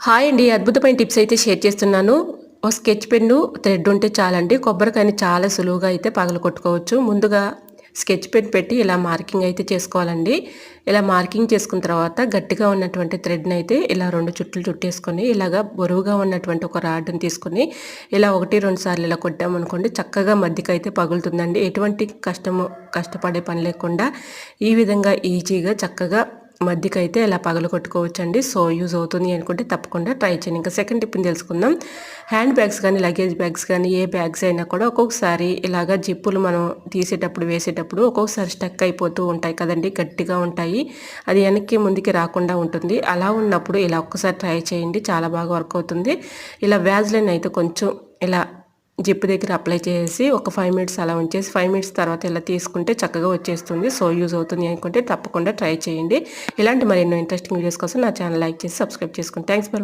Hi అండి. అద్భుతమైన tips అయితే షేర్ చేస్తున్నాను. ఓ స్కెచ్ పెన్ను, థ్రెడ్ ఉంటే చాలండి. కొబ్బరికాయని చాలా సులువుగా అయితే పగలగొట్టుకోవచ్చు. ముందుగా స్కెచ్ పెన్ పెట్టి ఇలా మార్కింగ్ అయితే చేసుకోవాలండి. ఇలా మార్కింగ్ చేసుకున్న తర్వాత గట్టిగా ఉన్నటువంటి థ్రెడ్‌ని అయితే ఇలా 2 చుట్లు చుట్టేసుకొని ఇలాగా బరువుగా ఉన్నటువంటి ఒక రాడ్‌ని తీసుకొని ఇలా 1, 2 సార్లు ఇలా కొట్టామనుకోండి చక్కగా మధ్యకైతే పగులుతుందండి. ఎటువంటి కష్టపడే పని లేకుండా ఈ విధంగా ఈజీగా చక్కగా మధ్యకైతే ఇలా పగలగొట్టుకోవచ్చండి. సో యూజ్ అవుతుంది అనుకుంటే తప్పకుండా ట్రై చేయండి. ఇంకా సెకండ్ టిప్‌ని తెలుసుకుందాం. హ్యాండ్ బ్యాగ్స్ కానీ, లగేజ్ బ్యాగ్స్ కానీ ఏ బ్యాగ్స్ అయినా కూడా ఒక్కొక్కసారి ఇలాగ జిప్పులు మనం తీసేటప్పుడు, వేసేటప్పుడు ఒక్కొక్కసారి స్టక్ అయిపోతూ ఉంటాయి కదండీ! గట్టిగా ఉంటాయి. అది వెనక్కి, ముందుకి రాకుండా ఉంటుంది. అలా ఉన్నప్పుడు ఇలా ఒక్కసారి ట్రై చేయండి. చాలా బాగా వర్క్ అవుతుంది. ఇలా వ్యాజ్‌లైన్ అయితే కొంచెం ఇలా జిప్ దగ్గర అప్లై చేసి ఒక 5 మినిట్స్ అలా ఉంచేసి 5 మినిట్స్ తర్వాత ఇలా తీసుకుంటే చక్కగా వచ్చేస్తుంది. సో యూజ్ అవుతుంది అనుకుంటే తప్పకుండా ట్రై చేయండి. ఇలాంటి మరెన్నో ఇంట్రెస్టింగ్ వీడియోస్ కోసం నా ఛానల్ లైక్ చేసి సబ్స్క్రైబ్ చేసుకోండి. Thanks for